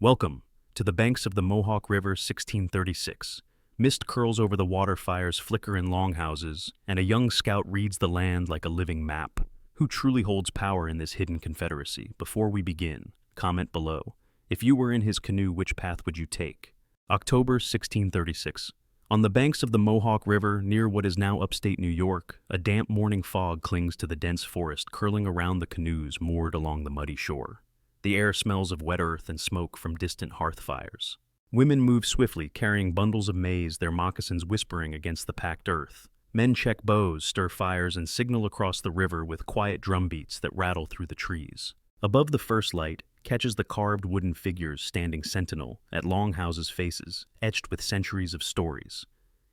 Welcome to the banks of the Mohawk River 1636. Mist curls over the water, fires flicker in longhouses, and a young scout reads the land like a living map. Who truly holds power in this hidden confederacy? Before we begin, comment below. If you were in his canoe, which path would you take? October 1636. On the banks of the Mohawk River, near what is now upstate New York, a damp morning fog clings to the dense forest curling around the canoes moored along the muddy shore. The air smells of wet earth and smoke from distant hearth fires. Women move swiftly, carrying bundles of maize, their moccasins whispering against the packed earth. Men check bows, stir fires, and signal across the river with quiet drumbeats that rattle through the trees. Above the first light catches the carved wooden figures standing sentinel at longhouses' faces, etched with centuries of stories.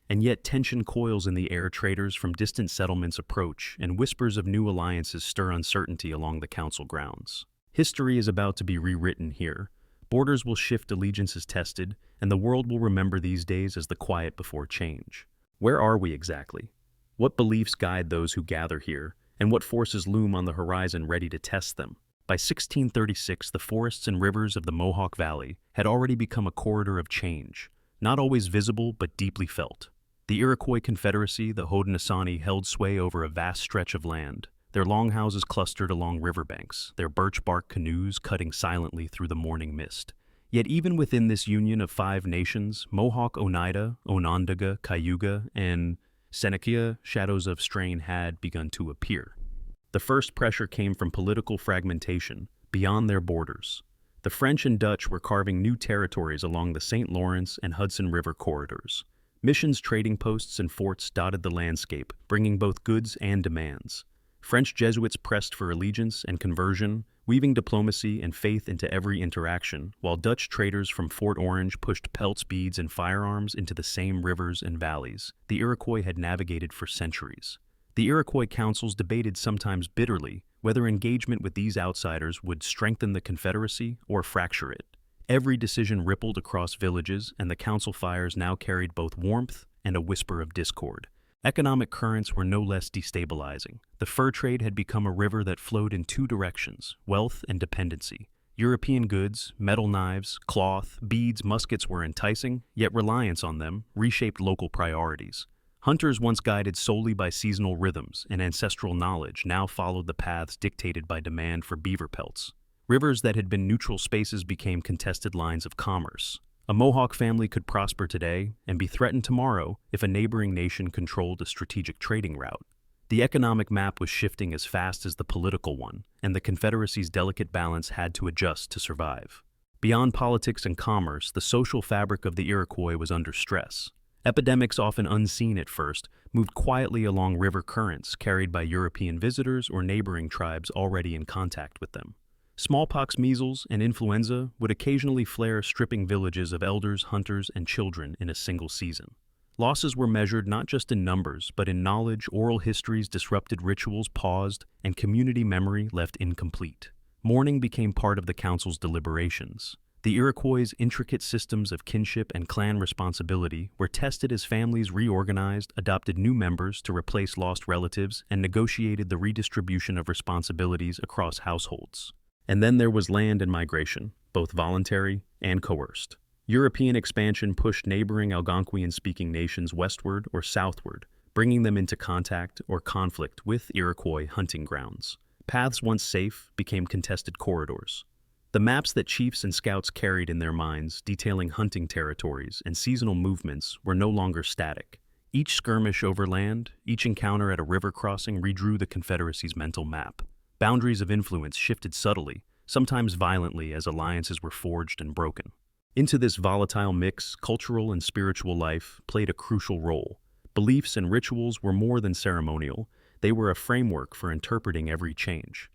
And yet tension coils in the air. Traders from distant settlements approach, and whispers of new alliances stir uncertainty along the council grounds. History is about to be rewritten here. Borders will shift, allegiances tested, and the world will remember these days as the quiet before change. Where are we exactly? What beliefs guide those who gather here, and what forces loom on the horizon ready to test them? By 1636, the forests and rivers of the Mohawk Valley had already become a corridor of change, not always visible but deeply felt. The Iroquois Confederacy, the Haudenosaunee, held sway over a vast stretch of land. Their longhouses clustered along riverbanks, their birch bark canoes cutting silently through the morning mist. Yet even within this union of 5 nations, Mohawk, Oneida, Onondaga, Cayuga, and Seneca, shadows of strain had begun to appear. The first pressure came from political fragmentation beyond their borders. The French and Dutch were carving new territories along the St. Lawrence and Hudson River corridors. Missions, trading posts, and forts dotted the landscape, bringing both goods and demands. French Jesuits pressed for allegiance and conversion, weaving diplomacy and faith into every interaction, while Dutch traders from Fort Orange pushed pelts, beads, and firearms into the same rivers and valleys the Iroquois had navigated for centuries. The Iroquois councils debated, sometimes bitterly, whether engagement with these outsiders would strengthen the Confederacy or fracture it. Every decision rippled across villages, and the council fires now carried both warmth and a whisper of discord. Economic currents were no less destabilizing. The fur trade had become a river that flowed in 2 directions: wealth and dependency. European goods, metal knives, cloth, beads, muskets were enticing, yet reliance on them reshaped local priorities. Hunters, once guided solely by seasonal rhythms and ancestral knowledge, now followed the paths dictated by demand for beaver pelts. Rivers that had been neutral spaces became contested lines of commerce. A Mohawk family could prosper today and be threatened tomorrow if a neighboring nation controlled a strategic trading route. The economic map was shifting as fast as the political one, and the Confederacy's delicate balance had to adjust to survive. Beyond politics and commerce, the social fabric of the Iroquois was under stress. Epidemics, often unseen at first, moved quietly along river currents, carried by European visitors or neighboring tribes already in contact with them. Smallpox, measles, and influenza would occasionally flare, stripping villages of elders, hunters, and children in a single season. Losses were measured not just in numbers, but in knowledge. Oral histories disrupted, rituals paused, and community memory left incomplete. Mourning became part of the council's deliberations. The Iroquois' intricate systems of kinship and clan responsibility were tested as families reorganized, adopted new members to replace lost relatives, and negotiated the redistribution of responsibilities across households. And then there was land and migration, both voluntary and coerced. European expansion pushed neighboring Algonquian-speaking nations westward or southward, bringing them into contact or conflict with Iroquois hunting grounds. Paths once safe became contested corridors. The maps that chiefs and scouts carried in their minds, detailing hunting territories and seasonal movements, were no longer static. Each skirmish over land, each encounter at a river crossing redrew the Confederacy's mental map. Boundaries of influence shifted subtly, sometimes violently, as alliances were forged and broken. Into this volatile mix, cultural and spiritual life played a crucial role. Beliefs and rituals were more than ceremonial; they were a framework for interpreting every change.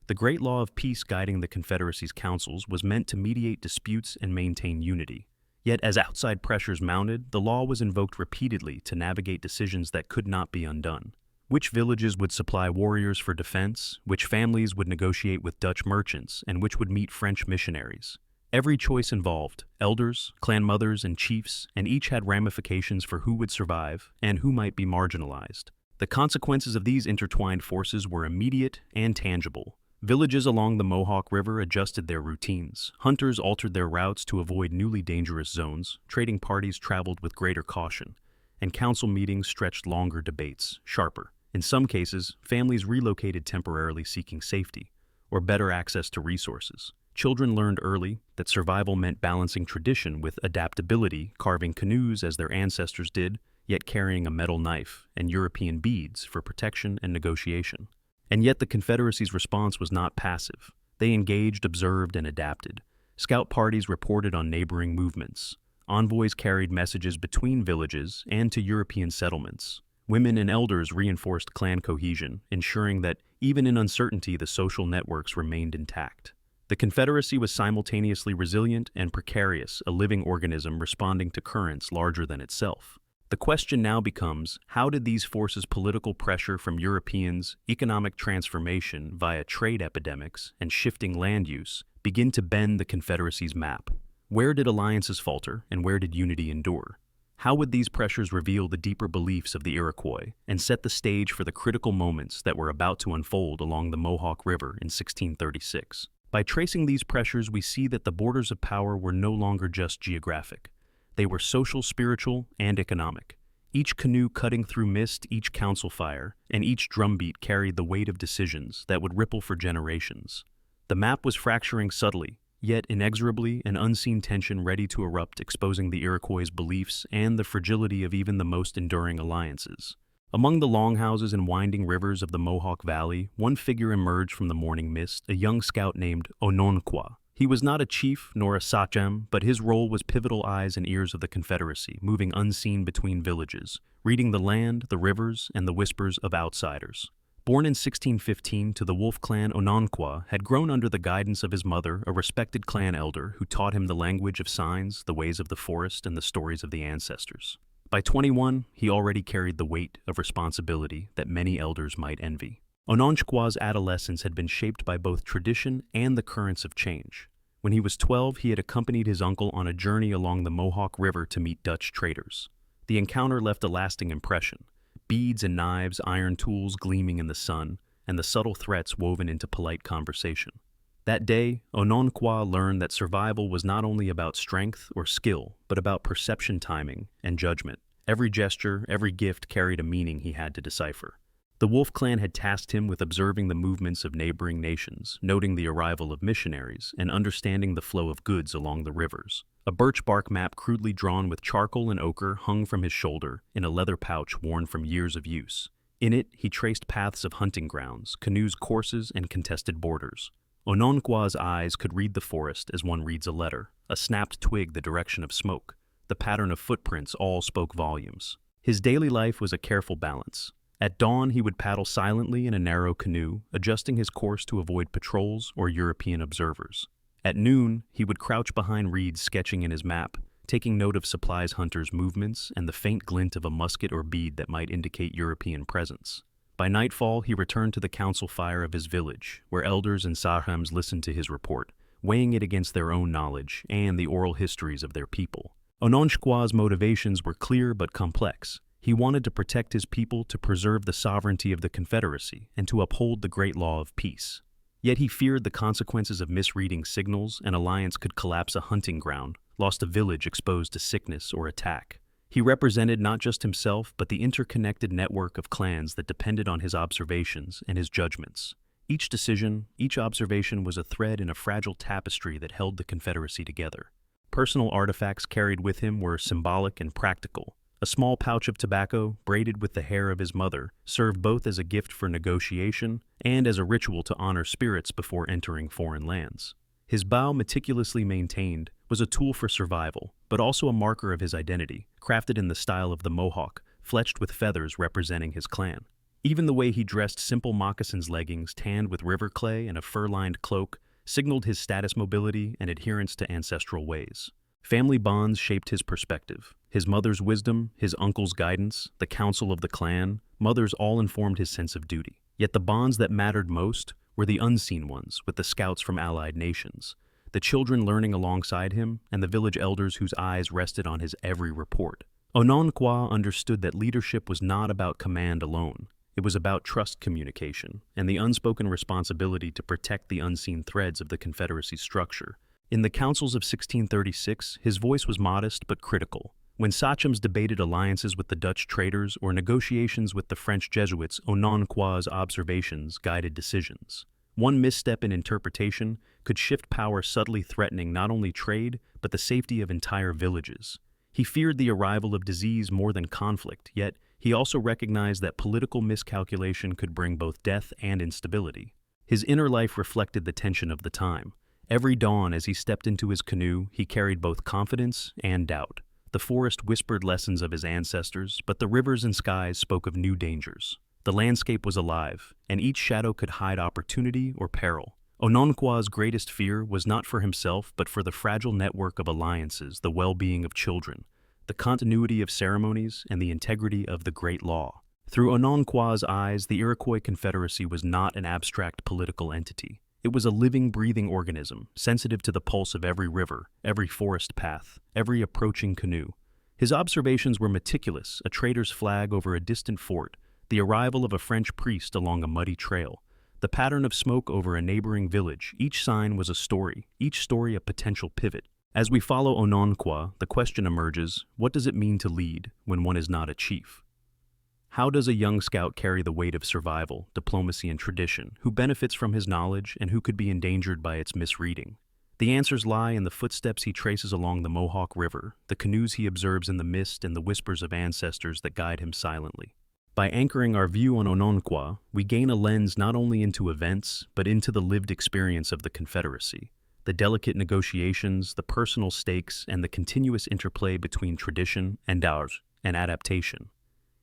The great law of peace guiding the Confederacy's councils was meant to mediate disputes and maintain unity. Yet as outside pressures mounted, the law was invoked repeatedly to navigate decisions that could not be undone. Which villages would supply warriors for defense, which families would negotiate with Dutch merchants, and which would meet French missionaries. Every choice involved elders, clan mothers, and chiefs, and each had ramifications for who would survive and who might be marginalized. The consequences of these intertwined forces were immediate and tangible. Villages along the Mohawk River adjusted their routines. Hunters altered their routes to avoid newly dangerous zones, trading parties traveled with greater caution, and council meetings stretched longer, debates sharper. In some cases, families relocated temporarily seeking safety or better access to resources. Children learned early that survival meant balancing tradition with adaptability, carving canoes as their ancestors did, yet carrying a metal knife and European beads for protection and negotiation. And yet the Confederacy's response was not passive. They engaged, observed, and adapted. Scout parties reported on neighboring movements. Envoys carried messages between villages and to European settlements. Women and elders reinforced clan cohesion, ensuring that even in uncertainty the social networks remained intact. The Confederacy was simultaneously resilient and precarious, a living organism responding to currents larger than itself. The question now becomes, how did these forces, political pressure from Europeans, economic transformation via trade epidemics, and shifting land use, begin to bend the Confederacy's map? Where did alliances falter, and where did unity endure? How would these pressures reveal the deeper beliefs of the Iroquois and set the stage for the critical moments that were about to unfold along the Mohawk River in 1636? By tracing these pressures, we see that the borders of power were no longer just geographic. They were social, spiritual, and economic. Each canoe cutting through mist, each council fire, and each drumbeat carried the weight of decisions that would ripple for generations. The map was fracturing subtly, yet inexorably, an unseen tension ready to erupt, exposing the Iroquois' beliefs and the fragility of even the most enduring alliances. Among the longhouses and winding rivers of the Mohawk Valley, one figure emerged from the morning mist, a young scout named Ononqua. He was not a chief nor a sachem, but his role was pivotal eyes and ears of the Confederacy, moving unseen between villages, reading the land, the rivers, and the whispers of outsiders. Born in 1615 to the Wolf clan, Ononqua had grown under the guidance of his mother, a respected clan elder who taught him the language of signs, the ways of the forest, and the stories of the ancestors. By 21, he already carried the weight of responsibility that many elders might envy. Ononqua's adolescence had been shaped by both tradition and the currents of change. When he was 12, he had accompanied his uncle on a journey along the Mohawk River to meet Dutch traders. The encounter left a lasting impression. Beads and knives, iron tools gleaming in the sun, and the subtle threats woven into polite conversation. That day, Ononqua learned that survival was not only about strength or skill, but about perception, timing, and judgment. Every gesture, every gift carried a meaning he had to decipher. The Wolf clan had tasked him with observing the movements of neighboring nations, noting the arrival of missionaries, and understanding the flow of goods along the rivers. A birch bark map crudely drawn with charcoal and ochre hung from his shoulder in a leather pouch worn from years of use. In it, he traced paths of hunting grounds, canoes' courses, and contested borders. Ononqua's eyes could read the forest as one reads a letter, a snapped twig the direction of smoke. The pattern of footprints all spoke volumes. His daily life was a careful balance. At dawn, he would paddle silently in a narrow canoe, adjusting his course to avoid patrols or European observers. At noon, he would crouch behind reeds sketching in his map, taking note of supplies hunters' movements and the faint glint of a musket or bead that might indicate European presence. By nightfall, he returned to the council fire of his village, where elders and sachems listened to his report, weighing it against their own knowledge and the oral histories of their people. Ononqua's motivations were clear but complex. He wanted to protect his people, to preserve the sovereignty of the Confederacy, and to uphold the great law of peace. Yet he feared the consequences of misreading signals. An alliance could collapse a hunting ground, lost a village exposed to sickness or attack. He represented not just himself, but the interconnected network of clans that depended on his observations and his judgments. Each decision, each observation was a thread in a fragile tapestry that held the Confederacy together. Personal artifacts carried with him were symbolic and practical. A small pouch of tobacco, braided with the hair of his mother, served both as a gift for negotiation and as a ritual to honor spirits before entering foreign lands. His bow, meticulously maintained, was a tool for survival, but also a marker of his identity, crafted in the style of the Mohawk, fletched with feathers representing his clan. Even the way he dressed, simple moccasins leggings tanned with river clay and a fur-lined cloak, signaled his status, mobility, and adherence to ancestral ways. Family bonds shaped his perspective. His mother's wisdom, his uncle's guidance, the counsel of the clan, mothers all informed his sense of duty. Yet the bonds that mattered most were the unseen ones with the scouts from allied nations, the children learning alongside him, and the village elders whose eyes rested on his every report. Ononqua understood that leadership was not about command alone. It was about trust communication and the unspoken responsibility to protect the unseen threads of the Confederacy's structure. In the councils of 1636, his voice was modest but critical. When sachems debated alliances with the Dutch traders or negotiations with the French Jesuits, Ononqua's observations guided decisions. One misstep in interpretation could shift power, subtly threatening not only trade, but the safety of entire villages. He feared the arrival of disease more than conflict, yet he also recognized that political miscalculation could bring both death and instability. His inner life reflected the tension of the time. Every dawn as he stepped into his canoe, he carried both confidence and doubt. The forest whispered lessons of his ancestors, but the rivers and skies spoke of new dangers. The landscape was alive, and each shadow could hide opportunity or peril. Ononqua's greatest fear was not for himself, but for the fragile network of alliances, the well-being of children, the continuity of ceremonies, and the integrity of the great law. Through Ononqua's eyes, the Iroquois Confederacy was not an abstract political entity. It was a living, breathing organism, sensitive to the pulse of every river, every forest path, every approaching canoe. His observations were meticulous: a trader's flag over a distant fort, the arrival of a French priest along a muddy trail, the pattern of smoke over a neighboring village. Each sign was a story, each story a potential pivot. As we follow Ononqua, the question emerges: what does it mean to lead when one is not a chief? How does a young scout carry the weight of survival, diplomacy, and tradition? Who benefits from his knowledge and who could be endangered by its misreading? The answers lie in the footsteps he traces along the Mohawk River, the canoes he observes in the mist, and the whispers of ancestors that guide him silently. By anchoring our view on Ononqua, we gain a lens not only into events, but into the lived experience of the Confederacy. The delicate negotiations, the personal stakes, and the continuous interplay between tradition and adaptation.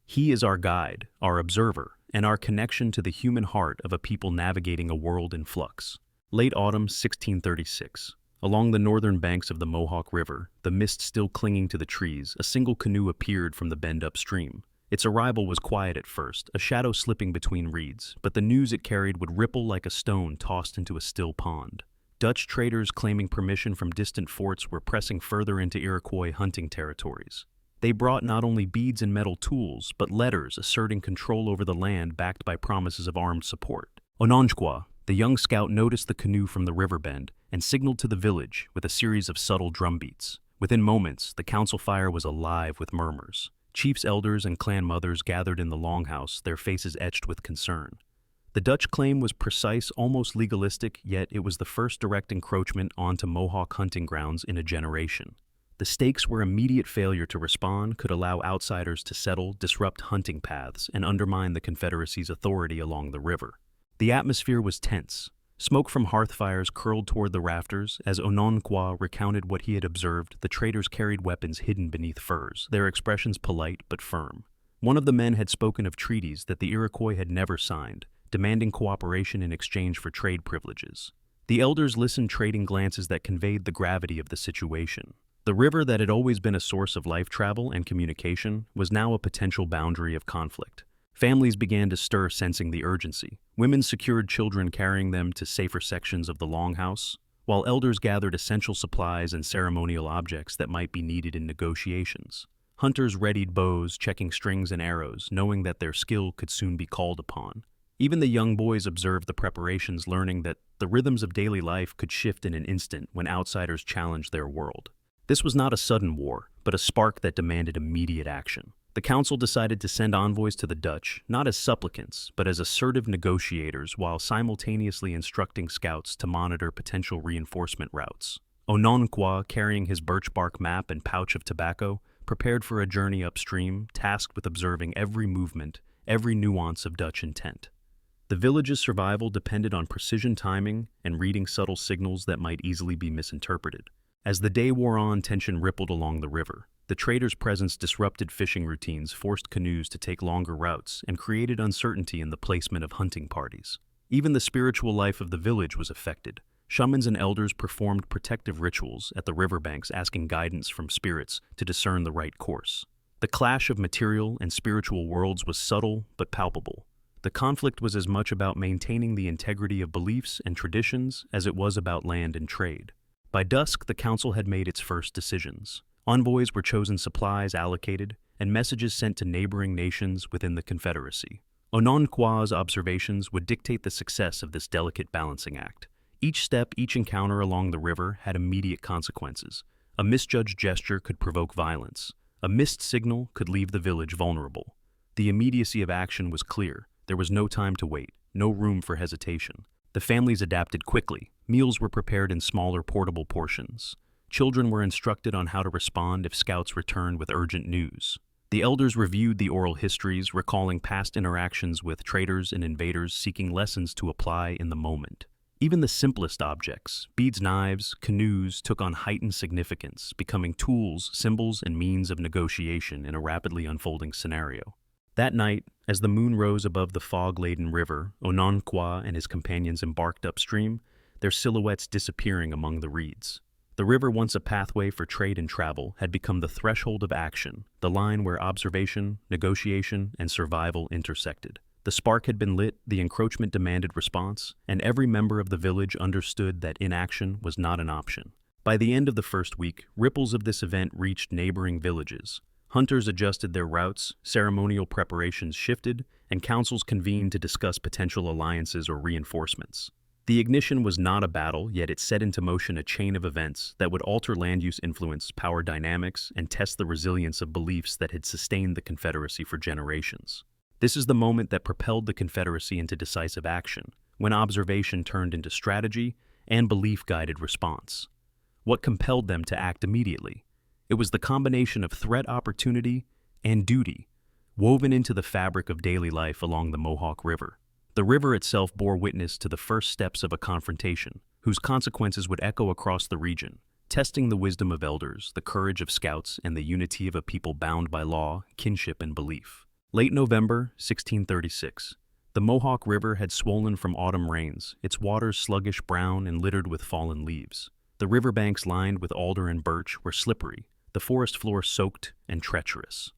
He is our guide, our observer, and our connection to the human heart of a people navigating a world in flux. Late autumn 1636. Along the northern banks of the Mohawk River, the mist still clinging to the trees, a single canoe appeared from the bend upstream. Its arrival was quiet at first, a shadow slipping between reeds, but the news it carried would ripple like a stone tossed into a still pond. Dutch traders claiming permission from distant forts were pressing further into Iroquois hunting territories. They brought not only beads and metal tools, but letters asserting control over the land backed by promises of armed support. Ononqua, the young scout, noticed the canoe from the river bend and signaled to the village with a series of subtle drumbeats. Within moments, the council fire was alive with murmurs. Chiefs, elders, and clan mothers gathered in the longhouse, their faces etched with concern. The Dutch claim was precise, almost legalistic, yet it was the first direct encroachment onto Mohawk hunting grounds in a generation. The stakes were immediate: failure to respond could allow outsiders to settle, disrupt hunting paths, and undermine the Confederacy's authority along the river. The atmosphere was tense. Smoke from hearth fires curled toward the rafters. As Ononqua recounted what he had observed, the traders carried weapons hidden beneath furs, their expressions polite but firm. One of the men had spoken of treaties that the Iroquois had never signed, demanding cooperation in exchange for trade privileges. The elders listened, trading glances that conveyed the gravity of the situation. The river that had always been a source of life travel and communication was now a potential boundary of conflict. Families began to stir, sensing the urgency. Women secured children, carrying them to safer sections of the longhouse, while elders gathered essential supplies and ceremonial objects that might be needed in negotiations. Hunters readied bows, checking strings and arrows, knowing that their skill could soon be called upon. Even the young boys observed the preparations, learning that the rhythms of daily life could shift in an instant when outsiders challenged their world. This was not a sudden war, but a spark that demanded immediate action. The council decided to send envoys to the Dutch, not as supplicants, but as assertive negotiators, while simultaneously instructing scouts to monitor potential reinforcement routes. Ononqua, carrying his birch bark map and pouch of tobacco, prepared for a journey upstream, tasked with observing every movement, every nuance of Dutch intent. The village's survival depended on precision timing and reading subtle signals that might easily be misinterpreted. As the day wore on, tension rippled along the river. The traders' presence disrupted fishing routines, forced canoes to take longer routes, and created uncertainty in the placement of hunting parties. Even the spiritual life of the village was affected. Shamans and elders performed protective rituals at the riverbanks, asking guidance from spirits to discern the right course. The clash of material and spiritual worlds was subtle but palpable. The conflict was as much about maintaining the integrity of beliefs and traditions as it was about land and trade. By dusk, the council had made its first decisions. Envoys were chosen, supplies allocated, and messages sent to neighboring nations within the Confederacy. Ononqua's observations would dictate the success of this delicate balancing act. Each step, each encounter along the river had immediate consequences. A misjudged gesture could provoke violence. A missed signal could leave the village vulnerable. The immediacy of action was clear. There was no time to wait, no room for hesitation. The families adapted quickly. Meals were prepared in smaller, portable portions. Children were instructed on how to respond if scouts returned with urgent news. The elders reviewed the oral histories, recalling past interactions with traders and invaders, seeking lessons to apply in the moment. Even the simplest objects, beads, knives, canoes, took on heightened significance, becoming tools, symbols, and means of negotiation in a rapidly unfolding scenario. That night, as the moon rose above the fog-laden river, Ononqua and his companions embarked upstream, their silhouettes disappearing among the reeds. The river, once a pathway for trade and travel, had become the threshold of action, the line where observation, negotiation, and survival intersected. The spark had been lit, the encroachment demanded response, and every member of the village understood that inaction was not an option. By the end of the first week, ripples of this event reached neighboring villages. Hunters adjusted their routes, ceremonial preparations shifted, and councils convened to discuss potential alliances or reinforcements. The ignition was not a battle, yet it set into motion a chain of events that would alter land use influence, power dynamics, and test the resilience of beliefs that had sustained the Confederacy for generations. This is the moment that propelled the Confederacy into decisive action, when observation turned into strategy and belief-guided response. What compelled them to act immediately? It was the combination of threat, opportunity, and duty, woven into the fabric of daily life along the Mohawk River. The river itself bore witness to the first steps of a confrontation, whose consequences would echo across the region, testing the wisdom of elders, the courage of scouts, and the unity of a people bound by law, kinship, and belief. Late November, 1636. The Mohawk River had swollen from autumn rains, its waters sluggish brown and littered with fallen leaves. The riverbanks lined with alder and birch were slippery, the forest floor soaked and treacherous.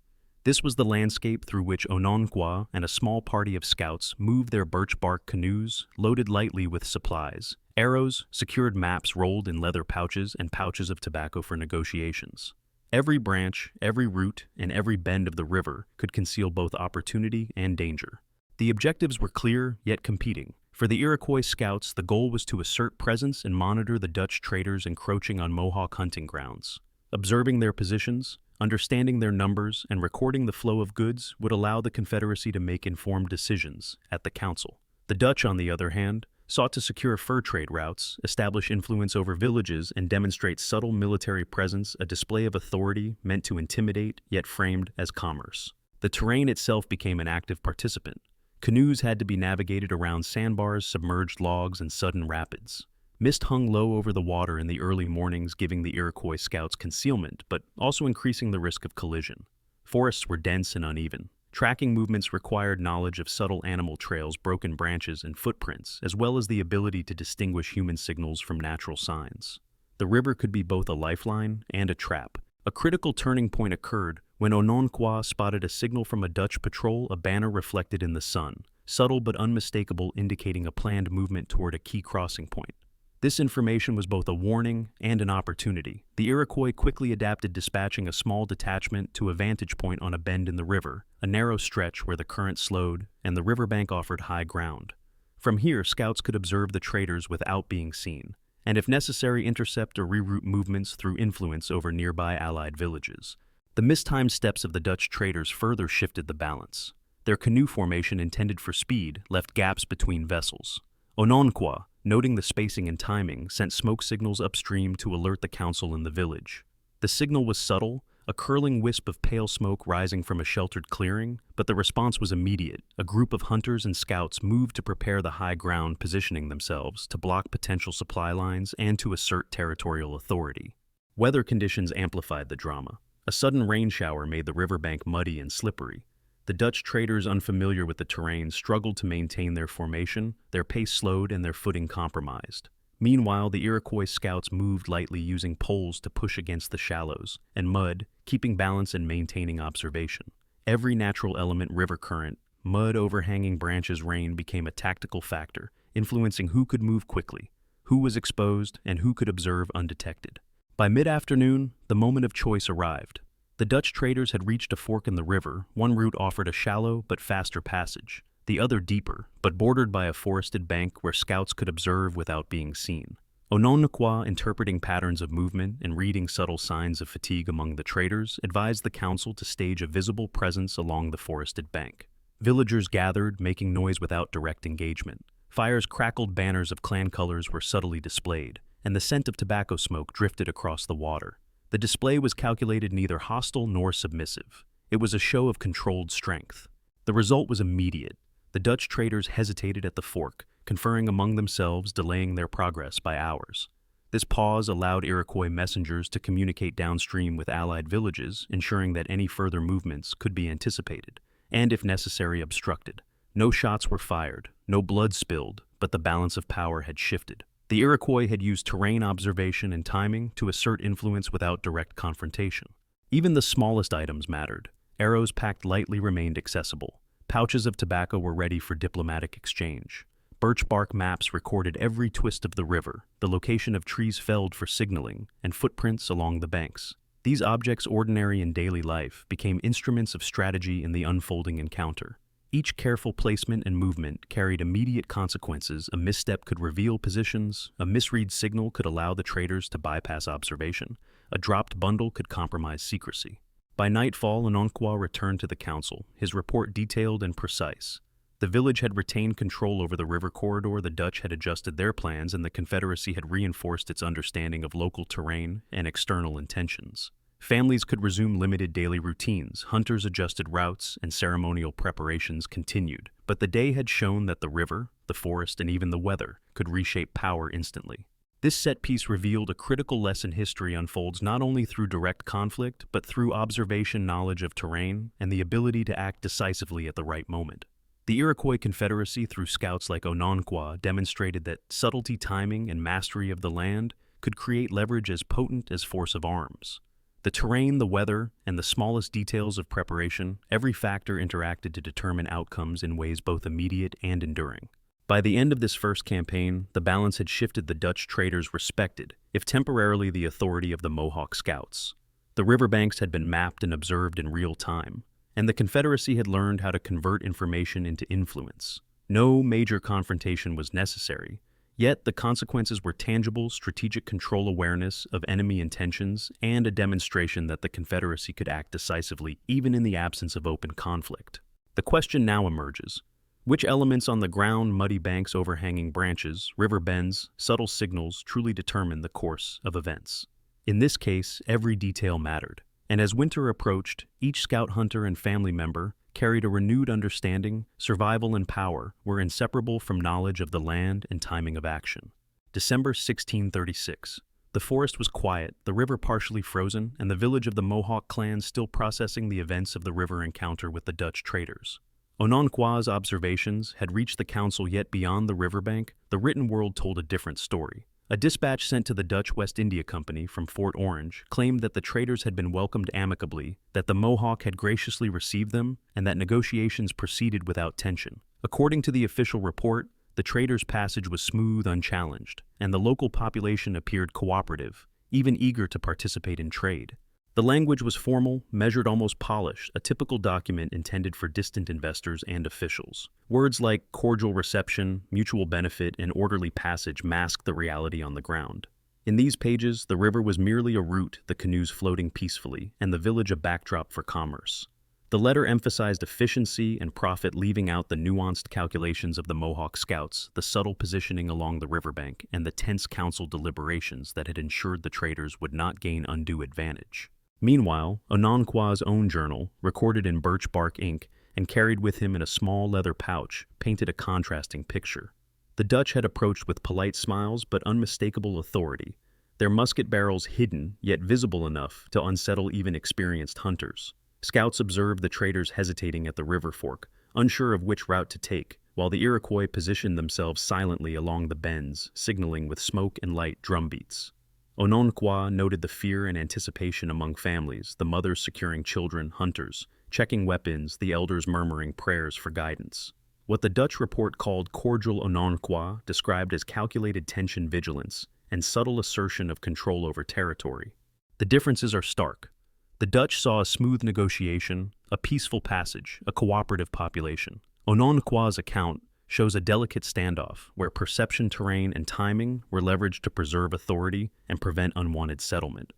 This was the landscape through which Ononqua and a small party of scouts moved their birch bark canoes, loaded lightly with supplies. Arrows, secured maps rolled in leather pouches, and pouches of tobacco for negotiations. Every branch, every root, and every bend of the river could conceal both opportunity and danger. The objectives were clear, yet competing. For the Iroquois scouts, the goal was to assert presence and monitor the Dutch traders encroaching on Mohawk hunting grounds. Observing their positions, understanding their numbers, and recording the flow of goods would allow the Confederacy to make informed decisions at the Council. The Dutch, on the other hand, sought to secure fur trade routes, establish influence over villages, and demonstrate subtle military presence, a display of authority meant to intimidate, yet framed as commerce. The terrain itself became an active participant. Canoes had to be navigated around sandbars, submerged logs, and sudden rapids. Mist hung low over the water in the early mornings, giving the Iroquois scouts concealment, but also increasing the risk of collision. Forests were dense and uneven. Tracking movements required knowledge of subtle animal trails, broken branches, and footprints, as well as the ability to distinguish human signals from natural signs. The river could be both a lifeline and a trap. A critical turning point occurred when Ononqua spotted a signal from a Dutch patrol, a banner reflected in the sun, subtle but unmistakable, indicating a planned movement toward a key crossing point. This information was both a warning and an opportunity. The Iroquois quickly adapted, dispatching a small detachment to a vantage point on a bend in the river, a narrow stretch where the current slowed and the riverbank offered high ground. From here, scouts could observe the traders without being seen, and if necessary, intercept or reroute movements through influence over nearby allied villages. The mistimed steps of the Dutch traders further shifted the balance. Their canoe formation, intended for speed, left gaps between vessels. Ononqua, noting the spacing and timing, sent smoke signals upstream to alert the council in the village. The signal was subtle, a curling wisp of pale smoke rising from a sheltered clearing, but the response was immediate. A group of hunters and scouts moved to prepare the high ground, positioning themselves to block potential supply lines and to assert territorial authority. Weather conditions amplified the drama. A sudden rain shower made the riverbank muddy and slippery. The Dutch traders, unfamiliar with the terrain, struggled to maintain their formation, their pace slowed and their footing compromised. Meanwhile, the Iroquois scouts moved lightly, using poles to push against the shallows, and mud, keeping balance and maintaining observation. Every natural element, river current, mud, overhanging branches, rain, became a tactical factor, influencing who could move quickly, who was exposed, and who could observe undetected. By mid-afternoon, the moment of choice arrived. The Dutch traders had reached a fork in the river. One route offered a shallow but faster passage. the other deeper, but bordered by a forested bank where scouts could observe without being seen. Ononokwa, interpreting patterns of movement and reading subtle signs of fatigue among the traders, advised the council to stage a visible presence along the forested bank. Villagers gathered, making noise without direct engagement. Fires crackled, banners of clan colors were subtly displayed, and the scent of tobacco smoke drifted across the water. The display was calculated neither hostile nor submissive. It was a show of controlled strength. The result was immediate. The Dutch traders hesitated at the fork, conferring among themselves, delaying their progress by hours. This pause allowed Iroquois messengers to communicate downstream with allied villages, ensuring that any further movements could be anticipated, and if necessary obstructed. No shots were fired, no blood spilled, but the balance of power had shifted. The Iroquois had used terrain observation and timing to assert influence without direct confrontation. Even the smallest items mattered. Arrows packed lightly remained accessible. Pouches of tobacco were ready for diplomatic exchange. Birch bark maps recorded every twist of the river, the location of trees felled for signaling, and footprints along the banks. These objects, ordinary in daily life, became instruments of strategy in the unfolding encounter. Each careful placement and movement carried immediate consequences. A misstep could reveal positions, a misread signal could allow the traders to bypass observation, a dropped bundle could compromise secrecy. By nightfall, Ononokwa returned to the council, his report detailed and precise. The village had retained control over the river corridor, the Dutch had adjusted their plans, and the Confederacy had reinforced its understanding of local terrain and external intentions. Families could resume limited daily routines, hunters adjusted routes, and ceremonial preparations continued. But the day had shown that the river, the forest, and even the weather could reshape power instantly. This set piece revealed a critical lesson: history unfolds not only through direct conflict, but through observation, knowledge of terrain, and the ability to act decisively at the right moment. The Iroquois Confederacy, through scouts like Ononokwa, demonstrated that subtlety, timing, and mastery of the land could create leverage as potent as force of arms. The terrain, the weather, and the smallest details of preparation, every factor interacted to determine outcomes in ways both immediate and enduring. By the end of this first campaign, the balance had shifted. The Dutch traders respected, if temporarily, the authority of the Mohawk scouts. The riverbanks had been mapped and observed in real time, and the Confederacy had learned how to convert information into influence. No major confrontation was necessary, yet the consequences were tangible: strategic control, awareness of enemy intentions, and a demonstration that the Confederacy could act decisively even in the absence of open conflict. The question now emerges: which elements on the ground, muddy banks, overhanging branches, river bends, subtle signals truly determine the course of events? In this case, every detail mattered. And as winter approached, each scout, hunter, and family member carried a renewed understanding: survival and power were inseparable from knowledge of the land and timing of action. December 1636. The forest was quiet, the river partially frozen, and the village of the Mohawk clan still processing the events of the river encounter with the Dutch traders. Ononokwa's observations had reached the council, yet beyond the riverbank, the written world told a different story. A dispatch sent to the Dutch West India Company from Fort Orange claimed that the traders had been welcomed amicably, that the Mohawk had graciously received them, and that negotiations proceeded without tension. According to the official report, the traders' passage was smooth, unchallenged, and the local population appeared cooperative, even eager to participate in trade. The language was formal, measured, almost polished, a typical document intended for distant investors and officials. Words like cordial reception, mutual benefit, and orderly passage masked the reality on the ground. In these pages, the river was merely a route, the canoes floating peacefully, and the village a backdrop for commerce. The letter emphasized efficiency and profit, leaving out the nuanced calculations of the Mohawk scouts, the subtle positioning along the riverbank, and the tense council deliberations that had ensured the traders would not gain undue advantage. Meanwhile, Ononokwa's own journal, recorded in birch bark ink and carried with him in a small leather pouch, painted a contrasting picture. The Dutch had approached with polite smiles but unmistakable authority, their musket barrels hidden yet visible enough to unsettle even experienced hunters. Scouts observed the traders hesitating at the river fork, unsure of which route to take, while the Iroquois positioned themselves silently along the bends, signaling with smoke and light drumbeats. Ononokwa noted the fear and anticipation among families, the mothers securing children, hunters checking weapons, the elders murmuring prayers for guidance. What the Dutch report called cordial Ononokwa described as calculated tension, vigilance, and subtle assertion of control over territory. The differences are stark. The Dutch saw a smooth negotiation, a peaceful passage, a cooperative population. Ononqua's account shows a delicate standoff where perception, terrain, and timing were leveraged to preserve authority and prevent unwanted settlement.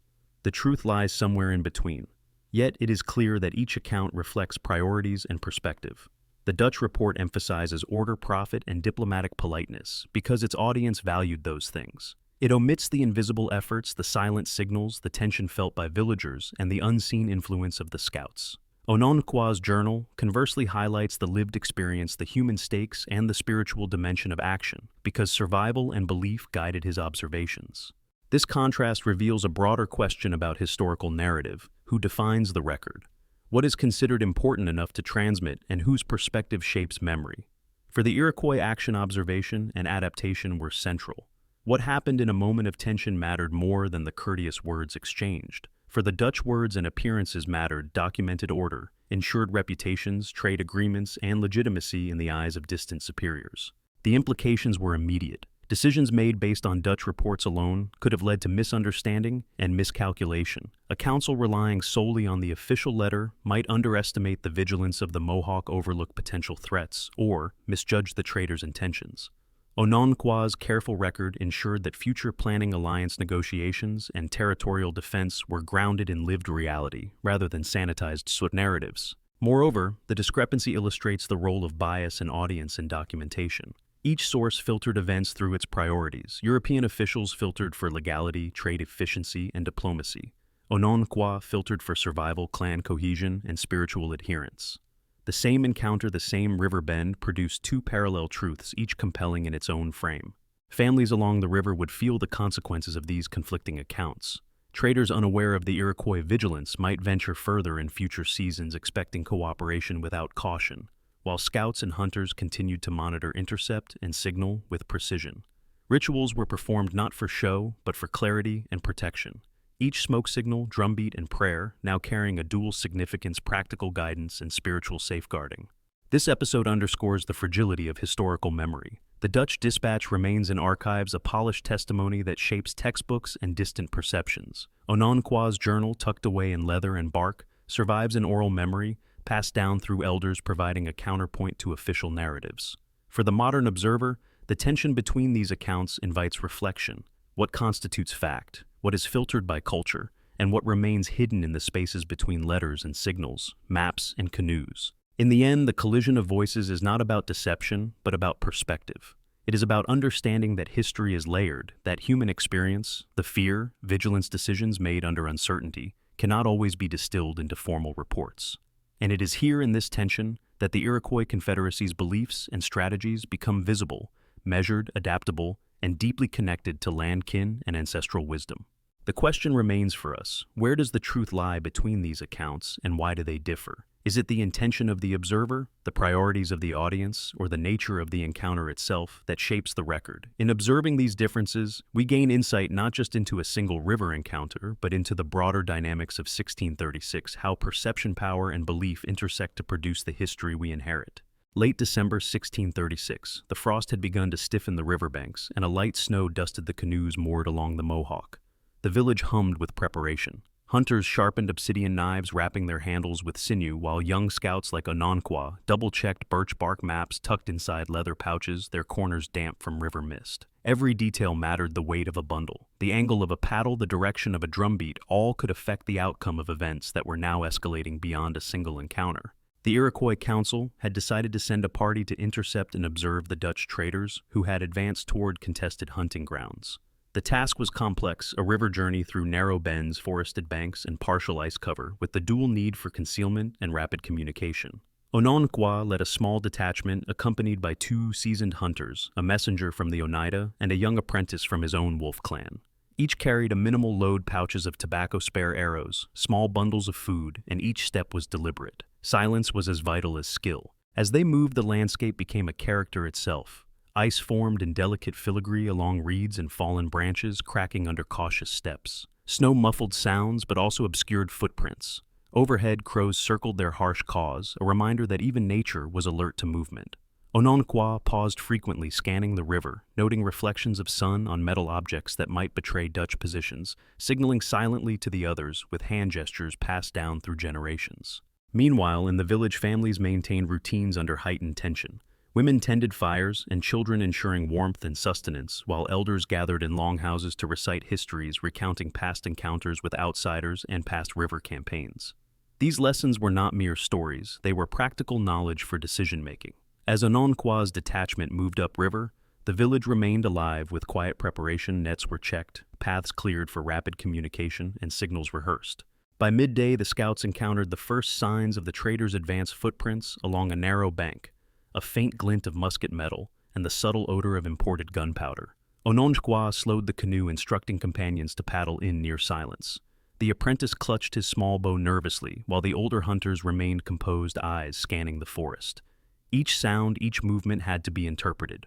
The truth lies somewhere in between. Yet it is clear that each account reflects priorities and perspective. The Dutch report emphasizes order, profit, and diplomatic politeness because its audience valued those things. It omits the invisible efforts, the silent signals, the tension felt by villagers, and the unseen influence of the scouts. Ononqua's journal conversely highlights the lived experience, the human stakes, and the spiritual dimension of action because survival and belief guided his observations. This contrast reveals a broader question about historical narrative: who defines the record? What is considered important enough to transmit, and whose perspective shapes memory? For the Iroquois, action, observation, and adaptation were central. What happened in a moment of tension mattered more than the courteous words exchanged. For the Dutch, words and appearances mattered: documented order, ensured reputations, trade agreements, and legitimacy in the eyes of distant superiors. The implications were immediate. Decisions made based on Dutch reports alone could have led to misunderstanding and miscalculation. A council relying solely on the official letter might underestimate the vigilance of the Mohawk, overlook potential threats, or misjudge the trader's intentions. Ononqua's careful record ensured that future planning, alliance negotiations, and territorial defense were grounded in lived reality rather than sanitized narratives. Moreover, the discrepancy illustrates the role of bias and audience in documentation. Each source filtered events through its priorities. European officials filtered for legality, trade efficiency, and diplomacy. Ononquah filtered for survival, clan cohesion, and spiritual adherence. The same encounter, the same river bend, produced two parallel truths, each compelling in its own frame. Families along the river would feel the consequences of these conflicting accounts. Traders unaware of the Iroquois vigilance might venture further in future seasons, expecting cooperation without caution, while scouts and hunters continued to monitor, intercept, and signal with precision. Rituals were performed not for show, but for clarity and protection. Each smoke signal, drumbeat, and prayer now carrying a dual significance: practical guidance and spiritual safeguarding. This episode underscores the fragility of historical memory. The Dutch dispatch remains in archives, a polished testimony that shapes textbooks and distant perceptions. Ononqua's journal, tucked away in leather and bark, survives in oral memory, passed down through elders, providing a counterpoint to official narratives. For the modern observer, the tension between these accounts invites reflection. What constitutes fact? What is filtered by culture? And what remains hidden in the spaces between letters and signals, maps and canoes? In the end, the collision of voices is not about deception, but about perspective. It is about understanding that history is layered, that human experience, the fear, vigilance, decisions made under uncertainty, cannot always be distilled into formal reports. And it is here in this tension that the Iroquois Confederacy's beliefs and strategies become visible, measured, adaptable, and deeply connected to land, kin, and ancestral wisdom. The question remains for us: where does the truth lie between these accounts, and why do they differ? Is it the intention of the observer, the priorities of the audience, or the nature of the encounter itself that shapes the record? In observing these differences, we gain insight not just into a single river encounter, but into the broader dynamics of 1636, how perception, power, and belief intersect to produce the history we inherit. Late December 1636, the frost had begun to stiffen the riverbanks, and a light snow dusted the canoes moored along the Mohawk. The village hummed with preparation. Hunters sharpened obsidian knives, wrapping their handles with sinew, while young scouts like Ononquah double-checked birch bark maps tucked inside leather pouches, their corners damp from river mist. Every detail mattered: the weight of a bundle, the angle of a paddle, the direction of a drumbeat, all could affect the outcome of events that were now escalating beyond a single encounter. The Iroquois Council had decided to send a party to intercept and observe the Dutch traders who had advanced toward contested hunting grounds. The task was complex, a river journey through narrow bends, forested banks, and partial ice cover, with the dual need for concealment and rapid communication. Ononquah led a small detachment accompanied by 2 seasoned hunters, a messenger from the Oneida and a young apprentice from his own wolf clan. Each carried a minimal load: pouches of tobacco, spare arrows, small bundles of food, and each step was deliberate. Silence was as vital as skill. As they moved, the landscape became a character itself. Ice formed in delicate filigree along reeds and fallen branches, cracking under cautious steps. Snow muffled sounds, but also obscured footprints. Overhead, crows circled their harsh caws, a reminder that even nature was alert to movement. Ononquah paused frequently, scanning the river, noting reflections of sun on metal objects that might betray Dutch positions, signaling silently to the others with hand gestures passed down through generations. Meanwhile, in the village, families maintained routines under heightened tension. Women tended fires, and children ensuring warmth and sustenance, while elders gathered in longhouses to recite histories recounting past encounters with outsiders and past river campaigns. These lessons were not mere stories, they were practical knowledge for decision-making. As Ononkwa's detachment moved upriver, the village remained alive with quiet preparation. Nets were checked, paths cleared for rapid communication, and signals rehearsed. By midday, the scouts encountered the first signs of the traders' advance footprints along a narrow bank, a faint glint of musket metal, and the subtle odor of imported gunpowder. Ononkwa slowed the canoe, instructing companions to paddle in near silence. The apprentice clutched his small bow nervously, while the older hunters remained composed, eyes scanning the forest. Each sound, each movement had to be interpreted.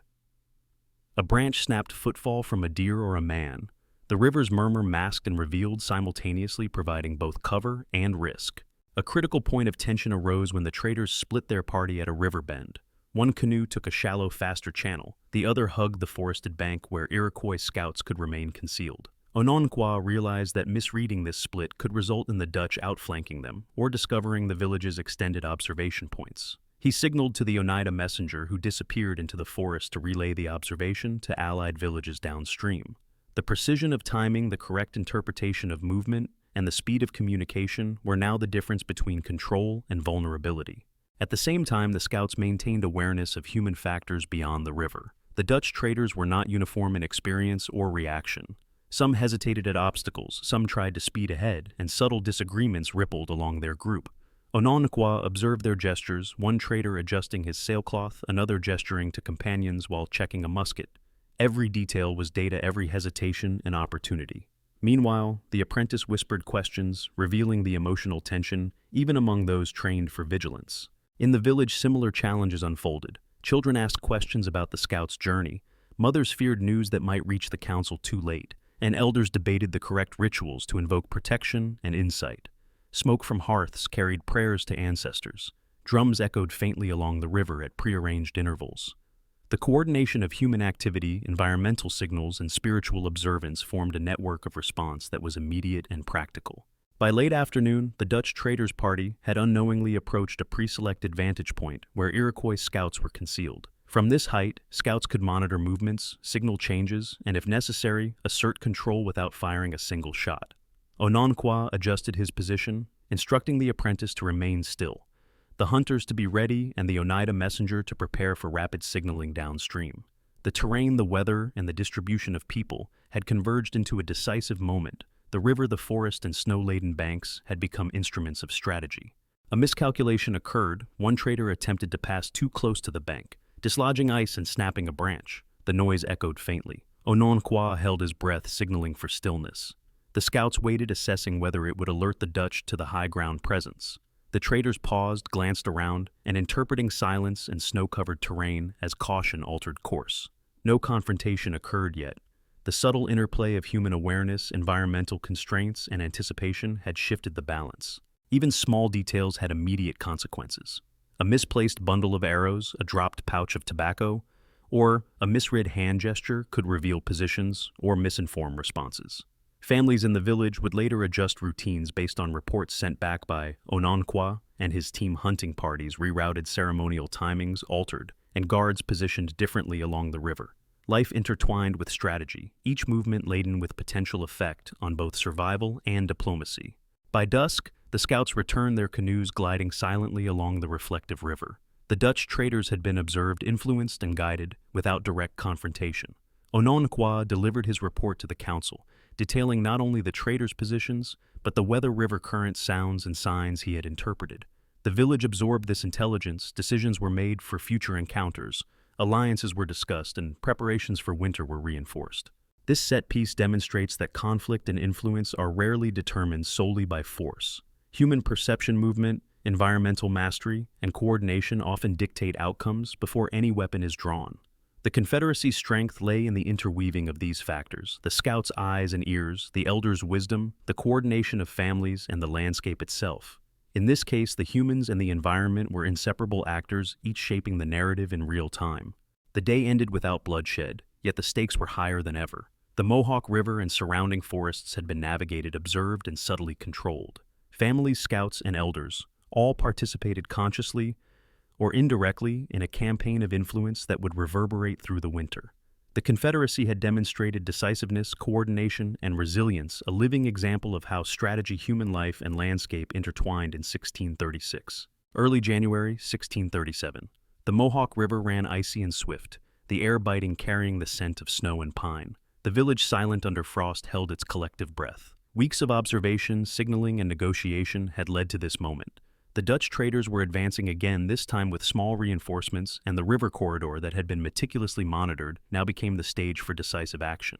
A branch snapped, footfall from a deer or a man. The river's murmur masked and revealed simultaneously, providing both cover and risk. A critical point of tension arose when the traders split their party at a river bend. One canoe took a shallow, faster channel. The other hugged the forested bank where Iroquois scouts could remain concealed. Ononkwa realized that misreading this split could result in the Dutch outflanking them or discovering the village's extended observation points. He signaled to the Oneida messenger, who disappeared into the forest to relay the observation to allied villages downstream. The precision of timing, the correct interpretation of movement, and the speed of communication were now the difference between control and vulnerability. At the same time, the scouts maintained awareness of human factors beyond the river. The Dutch traders were not uniform in experience or reaction. Some hesitated at obstacles, some tried to speed ahead, and subtle disagreements rippled along their group. Ononkwa observed their gestures, one trader adjusting his sailcloth, another gesturing to companions while checking a musket. Every detail was data, every hesitation an opportunity. Meanwhile, the apprentice whispered questions, revealing the emotional tension, even among those trained for vigilance. In the village, similar challenges unfolded. Children asked questions about the scouts' journey. Mothers feared news that might reach the council too late, and elders debated the correct rituals to invoke protection and insight. Smoke from hearths carried prayers to ancestors. Drums echoed faintly along the river at prearranged intervals. The coordination of human activity, environmental signals, and spiritual observance formed a network of response that was immediate and practical. By late afternoon, the Dutch traders' party had unknowingly approached a pre-selected vantage point where Iroquois scouts were concealed. From this height, scouts could monitor movements, signal changes, and if necessary, assert control without firing a single shot. Ononkwa adjusted his position, instructing the apprentice to remain still, the hunters to be ready, and the Oneida messenger to prepare for rapid signaling downstream. The terrain, the weather, and the distribution of people had converged into a decisive moment. The river, the forest, and snow-laden banks had become instruments of strategy. A miscalculation occurred. One trader attempted to pass too close to the bank, dislodging ice and snapping a branch. The noise echoed faintly. Ononkwa held his breath, signaling for stillness. The scouts waited, assessing whether it would alert the Dutch to the high ground presence. The traders paused, glanced around, and interpreting silence and snow-covered terrain as caution altered course. No confrontation occurred yet. The subtle interplay of human awareness, environmental constraints, and anticipation had shifted the balance. Even small details had immediate consequences. A misplaced bundle of arrows, a dropped pouch of tobacco, or a misread hand gesture could reveal positions or misinform responses. Families in the village would later adjust routines based on reports sent back by Ononkwa, and his team. Hunting parties rerouted, ceremonial timings altered, and guards positioned differently along the river. Life intertwined with strategy, each movement laden with potential effect on both survival and diplomacy. By dusk, the scouts returned, their canoes gliding silently along the reflective river. The Dutch traders had been observed, influenced, and guided without direct confrontation. Ononkwa delivered his report to the council, detailing not only the traders' positions, but the weather, river current, sounds, and signs he had interpreted. The village absorbed this intelligence, decisions were made for future encounters, alliances were discussed, and preparations for winter were reinforced. This set piece demonstrates that conflict and influence are rarely determined solely by force. Human perception, movement, environmental mastery, and coordination often dictate outcomes before any weapon is drawn. The Confederacy's strength lay in the interweaving of these factors: the scouts' eyes and ears, the elders' wisdom, the coordination of families, and the landscape itself. In this case, the humans and the environment were inseparable actors, each shaping the narrative in real time. The day ended without bloodshed, yet the stakes were higher than ever. The Mohawk River and surrounding forests had been navigated, observed, and subtly controlled. Families, scouts, and elders, All participated consciously or indirectly in a campaign of influence that would reverberate through the winter. The Confederacy had demonstrated decisiveness, coordination, and resilience, a living example of how strategy, human life, and landscape intertwined in 1636. Early January 1637. The Mohawk River ran icy and swift, the air biting, carrying the scent of snow and pine. The village, silent under frost, held its collective breath. Weeks of observation, signaling, and negotiation had led to this moment. The Dutch traders were advancing again, this time with small reinforcements, and the river corridor that had been meticulously monitored now became the stage for decisive action.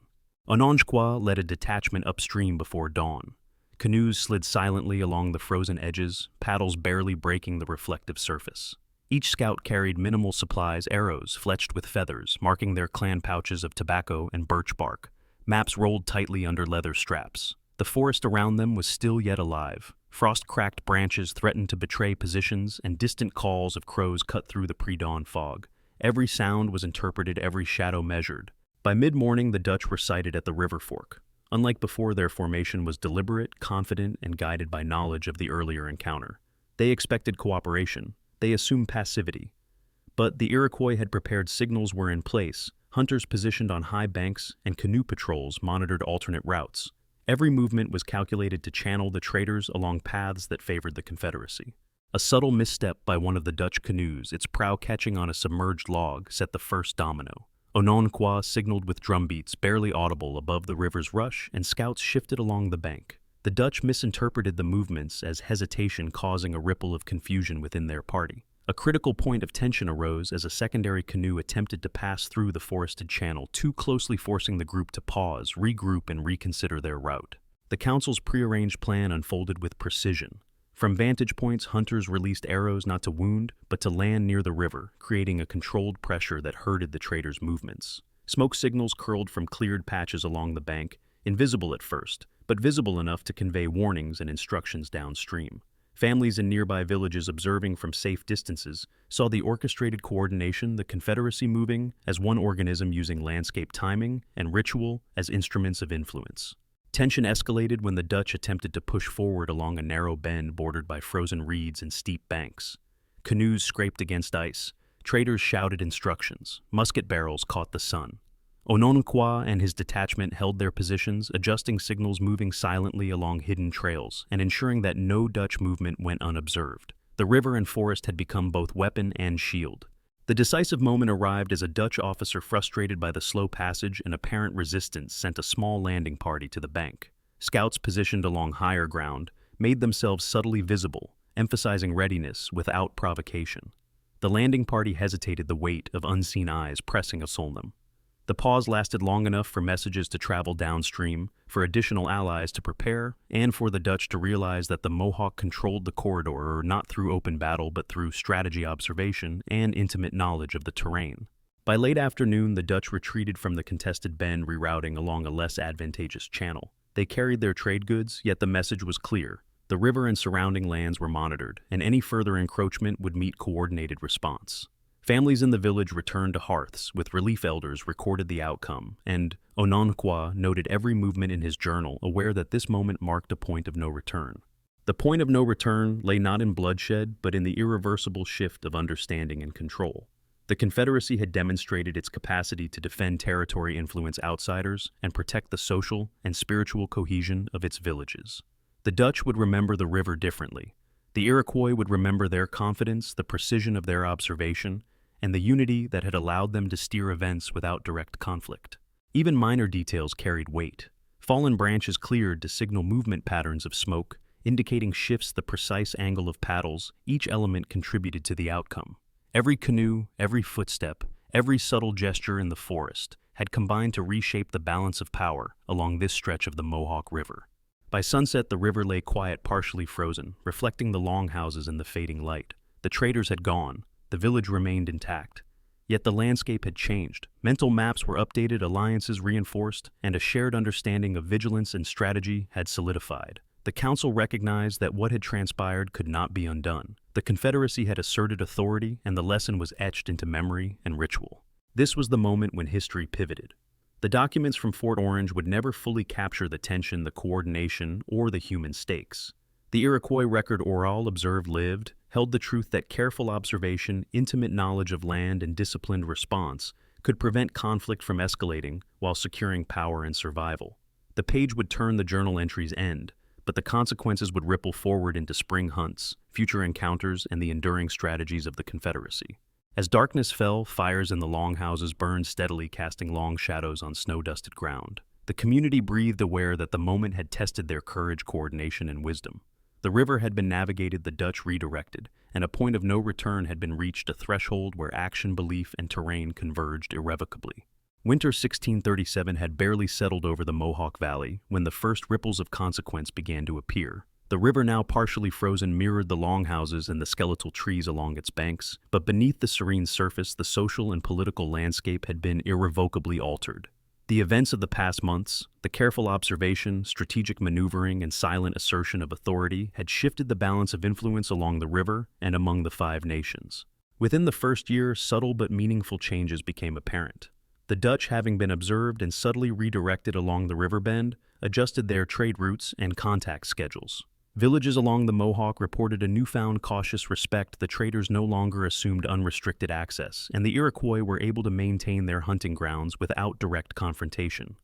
Onondaga led a detachment upstream before dawn. Canoes slid silently along the frozen edges, paddles barely breaking the reflective surface. Each scout carried minimal supplies, arrows fletched with feathers, marking their clan pouches of tobacco and birch bark, maps rolled tightly under leather straps. The forest around them was still yet alive. Frost-cracked branches threatened to betray positions, and distant calls of crows cut through the pre-dawn fog. Every sound was interpreted, every shadow measured. By mid-morning, the Dutch were sighted at the river fork. Unlike before, their formation was deliberate, confident, and guided by knowledge of the earlier encounter. They expected cooperation. They assumed passivity. But the Iroquois had prepared, signals were in place, hunters positioned on high banks, and canoe patrols monitored alternate routes. Every movement was calculated to channel the traders along paths that favored the Confederacy. A subtle misstep by one of the Dutch canoes, its prow catching on a submerged log, set the first domino. Onondaga signaled with drumbeats barely audible above the river's rush, and scouts shifted along the bank. The Dutch misinterpreted the movements as hesitation, causing a ripple of confusion within their party. A critical point of tension arose as a secondary canoe attempted to pass through the forested channel, too closely forcing the group to pause, regroup, and reconsider their route. The council's prearranged plan unfolded with precision. From vantage points, hunters released arrows not to wound, but to land near the river, creating a controlled pressure that herded the traders' movements. Smoke signals curled from cleared patches along the bank, invisible at first, but visible enough to convey warnings and instructions downstream. Families in nearby villages, observing from safe distances, saw the orchestrated coordination, the Confederacy moving as one organism, using landscape timing and ritual as instruments of influence. Tension escalated when the Dutch attempted to push forward along a narrow bend bordered by frozen reeds and steep banks. Canoes scraped against ice. Traders shouted instructions. Musket barrels caught the sun. Onondaga and his detachment held their positions, adjusting signals, moving silently along hidden trails, and ensuring that no Dutch movement went unobserved. The river and forest had become both weapon and shield. The decisive moment arrived as a Dutch officer, frustrated by the slow passage and apparent resistance, sent a small landing party to the bank. Scouts positioned along higher ground made themselves subtly visible, emphasizing readiness without provocation. The landing party hesitated, the weight of unseen eyes pressing upon them. The pause lasted long enough for messages to travel downstream, for additional allies to prepare, and for the Dutch to realize that the Mohawk controlled the corridor not through open battle but through strategy, observation, and intimate knowledge of the terrain. By late afternoon, the Dutch retreated from the contested bend, rerouting along a less advantageous channel. They carried their trade goods, yet the message was clear. The river and surrounding lands were monitored, and any further encroachment would meet coordinated response. Families in the village returned to hearths, with relief elders recorded the outcome, and Onondaga noted every movement in his journal, aware that this moment marked a point of no return. The point of no return lay not in bloodshed, but in the irreversible shift of understanding and control. The Confederacy had demonstrated its capacity to defend territory, influence outsiders, and protect the social and spiritual cohesion of its villages. The Dutch would remember the river differently. The Iroquois would remember their confidence, the precision of their observation, and the unity that had allowed them to steer events without direct conflict. Even minor details carried weight. Fallen branches cleared to signal movement patterns of smoke, indicating shifts, the precise angle of paddles. Each element contributed to the outcome. Every canoe, every footstep, every subtle gesture in the forest had combined to reshape the balance of power along this stretch of the Mohawk River. By sunset, the river lay quiet, partially frozen, reflecting the longhouses in the fading light. The traders had gone. The village remained intact. Yet the landscape had changed. Mental maps were updated, alliances reinforced, and a shared understanding of vigilance and strategy had solidified. The council recognized that what had transpired could not be undone. The Confederacy had asserted authority, and the lesson was etched into memory and ritual. This was the moment when history pivoted. The documents from Fort Orange would never fully capture the tension, the coordination, or the human stakes. The Iroquois record oral observed lived held the truth that careful observation, intimate knowledge of land, and disciplined response could prevent conflict from escalating while securing power and survival. The page would turn, the journal entries end, but the consequences would ripple forward into spring hunts, future encounters, and the enduring strategies of the Confederacy. As darkness fell, fires in the longhouses burned steadily, casting long shadows on snow-dusted ground. The community breathed, aware that the moment had tested their courage, coordination, and wisdom. The river had been navigated, the Dutch redirected, and a point of no return had been reached, a threshold where action, belief, and terrain converged irrevocably. Winter 1637 had barely settled over the Mohawk Valley when the first ripples of consequence began to appear. The river, now partially frozen, mirrored the longhouses and the skeletal trees along its banks, but beneath the serene surface, the social and political landscape had been irrevocably altered. The events of the past months, the careful observation, strategic maneuvering, and silent assertion of authority had shifted the balance of influence along the river and among the Five Nations. Within the first year, subtle but meaningful changes became apparent. The Dutch, having been observed and subtly redirected along the river bend, adjusted their trade routes and contact schedules. Villages along the Mohawk reported a newfound cautious respect. The traders no longer assumed unrestricted access, and the Iroquois were able to maintain their hunting grounds without direct confrontation.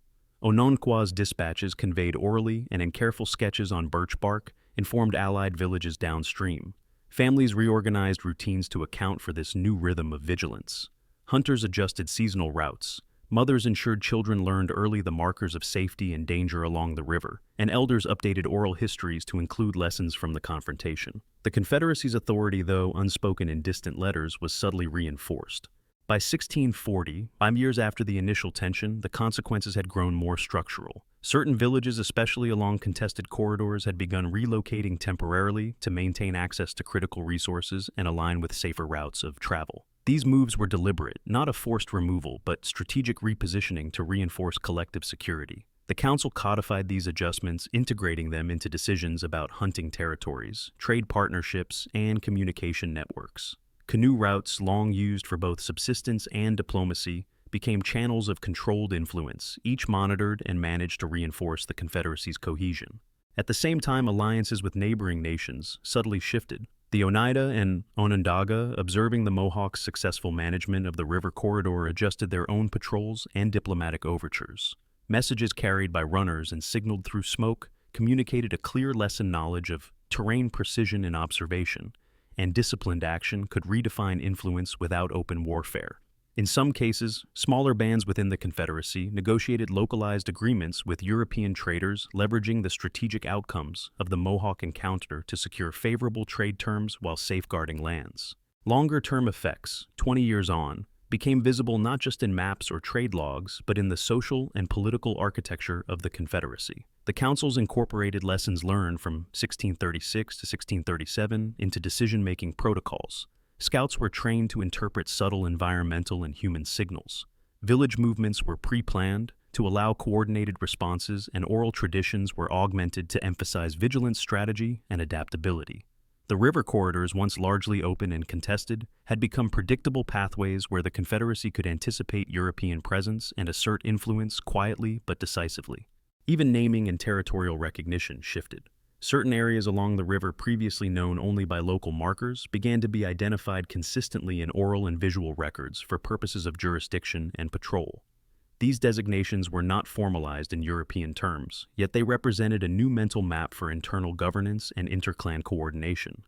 Ononqua's dispatches, conveyed orally and in careful sketches on birch bark, informed allied villages downstream. Families reorganized routines to account for this new rhythm of vigilance. Hunters adjusted seasonal routes. Mothers ensured children learned early the markers of safety and danger along the river, and elders updated oral histories to include lessons from the confrontation. The Confederacy's authority, though unspoken in distant letters, was subtly reinforced. By 1640, 5 years after the initial tension, the consequences had grown more structural. Certain villages, especially along contested corridors, had begun relocating temporarily to maintain access to critical resources and align with safer routes of travel. These moves were deliberate, not a forced removal, but strategic repositioning to reinforce collective security. The Council codified these adjustments, integrating them into decisions about hunting territories, trade partnerships, and communication networks. Canoe routes, long used for both subsistence and diplomacy, became channels of controlled influence, each monitored and managed to reinforce the Confederacy's cohesion. At the same time, alliances with neighboring nations subtly shifted. The Oneida and Onondaga, observing the Mohawks' successful management of the river corridor, adjusted their own patrols and diplomatic overtures. Messages carried by runners and signaled through smoke communicated a clear lesson: knowledge of terrain, precision in observation, and disciplined action could redefine influence without open warfare. In some cases, smaller bands within the Confederacy negotiated localized agreements with European traders, leveraging the strategic outcomes of the Mohawk encounter to secure favorable trade terms while safeguarding lands. Longer-term effects, 20 years on, became visible not just in maps or trade logs, but in the social and political architecture of the Confederacy. The councils incorporated lessons learned from 1636 to 1637 into decision-making protocols. Scouts were trained to interpret subtle environmental and human signals. Village movements were pre-planned to allow coordinated responses, and oral traditions were augmented to emphasize vigilance, strategy, and adaptability. The river corridors, once largely open and contested, had become predictable pathways where the Confederacy could anticipate European presence and assert influence quietly but decisively. Even naming and territorial recognition shifted. Certain areas along the river, previously known only by local markers, began to be identified consistently in oral and visual records for purposes of jurisdiction and patrol. These designations were not formalized in European terms, yet they represented a new mental map for internal governance and interclan coordination.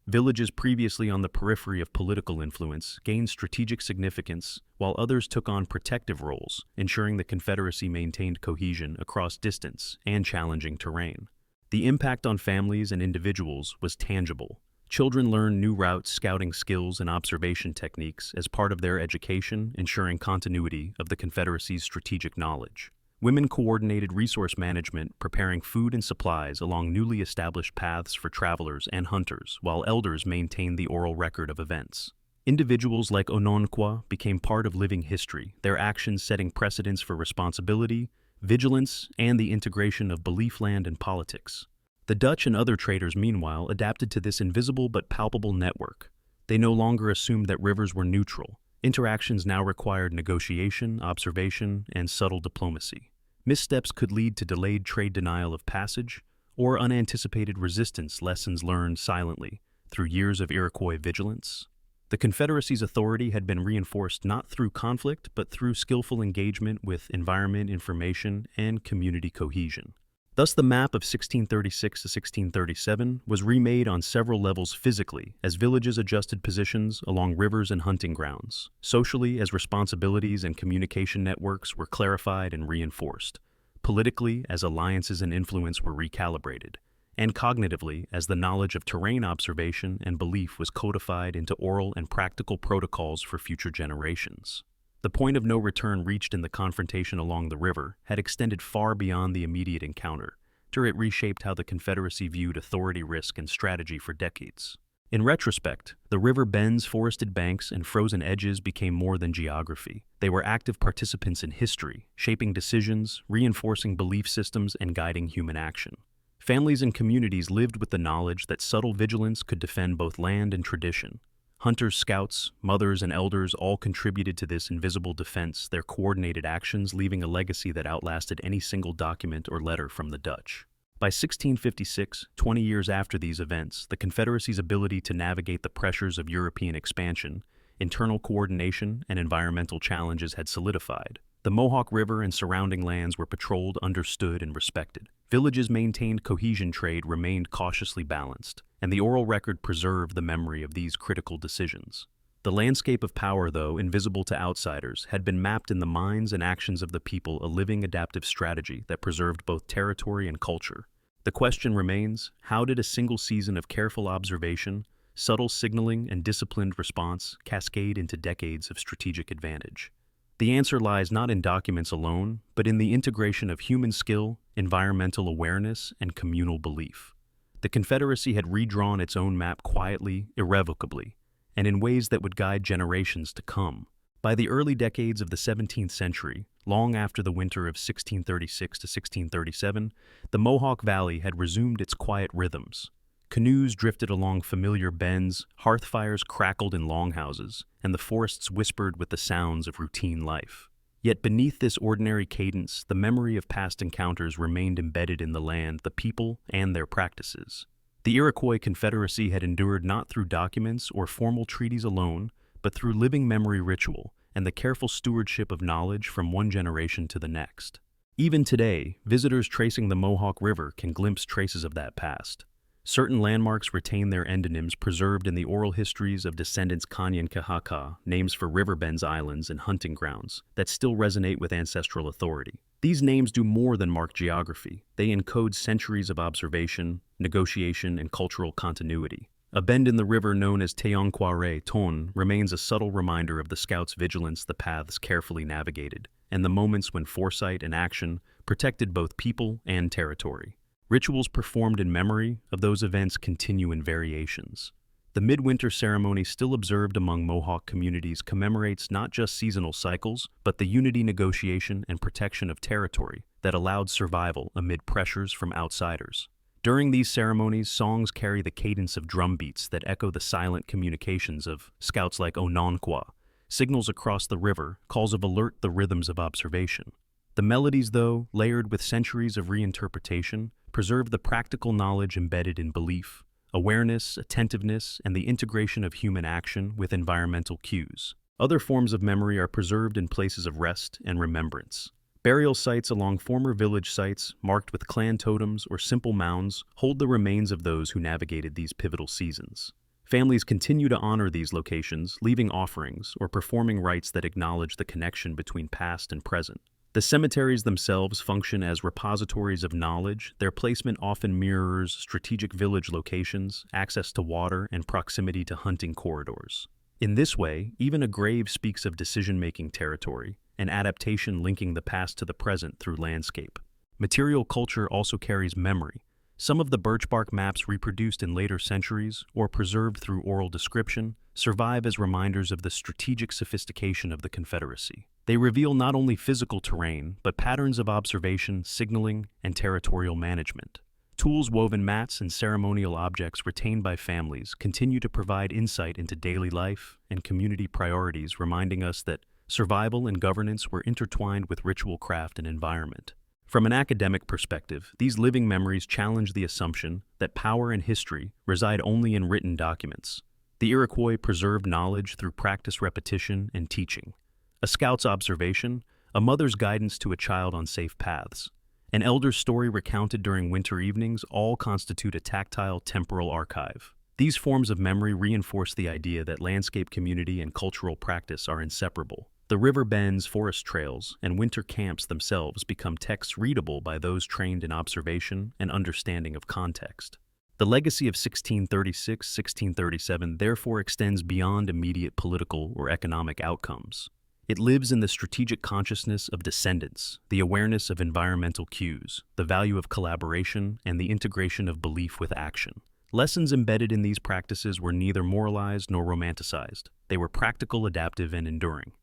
Villages previously on the periphery of political influence gained strategic significance, while others took on protective roles, ensuring the Confederacy maintained cohesion across distance and challenging terrain. The impact on families and individuals was tangible. Children learned new routes, scouting skills, and observation techniques as part of their education, ensuring continuity of the Confederacy's strategic knowledge. Women coordinated resource management, preparing food and supplies along newly established paths for travelers and hunters, while elders maintained the oral record of events. Individuals like Ononqua became part of living history, their actions setting precedents for responsibility, vigilance, and the integration of belief, land, and politics. The Dutch and other traders, meanwhile, adapted to this invisible but palpable network. They no longer assumed that rivers were neutral. Interactions now required negotiation, observation, and subtle diplomacy. Missteps could lead to delayed trade, denial of passage, or unanticipated resistance, lessons learned silently through years of Iroquois vigilance? The Confederacy's authority had been reinforced not through conflict, but through skillful engagement with environment, information, and community cohesion. Thus, the map of 1636 to 1637 was remade on several levels physically, as villages adjusted positions along rivers and hunting grounds, socially as responsibilities and communication networks were clarified and reinforced, politically as alliances and influence were recalibrated, and cognitively as the knowledge of terrain observation and belief was codified into oral and practical protocols for future generations. The point of no return reached in the confrontation along the river had extended far beyond the immediate encounter, after it reshaped how the Confederacy viewed authority, risk, and strategy for decades. In retrospect, the river bends, forested banks, and frozen edges became more than geography. They were active participants in history, shaping decisions, reinforcing belief systems, and guiding human action. Families and communities lived with the knowledge that subtle vigilance could defend both land and tradition. Hunters, scouts, mothers, and elders all contributed to this invisible defense, their coordinated actions leaving a legacy that outlasted any single document or letter from the Dutch. By 1656, 20 years after these events, the Confederacy's ability to navigate the pressures of European expansion, internal coordination, and environmental challenges had solidified. The Mohawk River and surrounding lands were patrolled, understood, and respected. Villages maintained cohesion, trade remained cautiously balanced, and the oral record preserved the memory of these critical decisions. The landscape of power, though invisible to outsiders, had been mapped in the minds and actions of the people, a living adaptive strategy that preserved both territory and culture. The question remains, how did a single season of careful observation, subtle signaling, and disciplined response cascade into decades of strategic advantage? The answer lies not in documents alone, but in the integration of human skill, environmental awareness, and communal belief. The Confederacy had redrawn its own map quietly, irrevocably, and in ways that would guide generations to come. By the early decades of the 17th century, long after the winter of 1636 to 1637, the Mohawk Valley had resumed its quiet rhythms. Canoes drifted along familiar bends, hearth fires crackled in longhouses, and the forests whispered with the sounds of routine life. Yet beneath this ordinary cadence, the memory of past encounters remained embedded in the land, the people, and their practices. The Iroquois Confederacy had endured not through documents or formal treaties alone, but through living memory ritual and the careful stewardship of knowledge from one generation to the next. Even today, visitors tracing the Mohawk River can glimpse traces of that past. Certain landmarks retain their endonyms preserved in the oral histories of descendants Kanyankahaka, names for riverbends, islands, and hunting grounds that still resonate with ancestral authority. These names do more than mark geography. They encode centuries of observation, negotiation, and cultural continuity. A bend in the river known as Teonquare Ton remains a subtle reminder of the scouts' vigilance, the paths carefully navigated, and the moments when foresight and action protected both people and territory. Rituals performed in memory of those events continue in variations. The midwinter ceremony still observed among Mohawk communities commemorates not just seasonal cycles, but the unity, negotiation, and protection of territory that allowed survival amid pressures from outsiders. During these ceremonies, songs carry the cadence of drum beats that echo the silent communications of scouts like Ononqua, signals across the river, calls of alert, the rhythms of observation. The melodies, though, layered with centuries of reinterpretation, preserve the practical knowledge embedded in belief, awareness, attentiveness, and the integration of human action with environmental cues. Other forms of memory are preserved in places of rest and remembrance. Burial sites along former village sites, marked with clan totems or simple mounds, hold the remains of those who navigated these pivotal seasons. Families continue to honor these locations, leaving offerings or performing rites that acknowledge the connection between past and present. The cemeteries themselves function as repositories of knowledge. Their placement often mirrors strategic village locations, access to water, and proximity to hunting corridors. In this way, even a grave speaks of decision-making territory, an adaptation linking the past to the present through landscape. Material culture also carries memory. Some of the birchbark maps reproduced in later centuries, or preserved through oral description, survive as reminders of the strategic sophistication of the Confederacy. They reveal not only physical terrain, but patterns of observation, signaling, and territorial management. Tools, woven mats, and ceremonial objects retained by families continue to provide insight into daily life and community priorities, reminding us that survival and governance were intertwined with ritual craft and environment. From an academic perspective, these living memories challenge the assumption that power and history reside only in written documents. The Iroquois preserved knowledge through practice, repetition, and teaching. A scout's observation, a mother's guidance to a child on safe paths, an elder's story recounted during winter evenings all constitute a tactile temporal archive. These forms of memory reinforce the idea that landscape community and cultural practice are inseparable. The river bends, forest trails, and winter camps themselves become texts readable by those trained in observation and understanding of context. The legacy of 1636-1637 therefore extends beyond immediate political or economic outcomes. It lives in the strategic consciousness of descendants, the awareness of environmental cues, the value of collaboration, and the integration of belief with action. Lessons embedded in these practices were neither moralized nor romanticized. They were practical, adaptive, and enduring.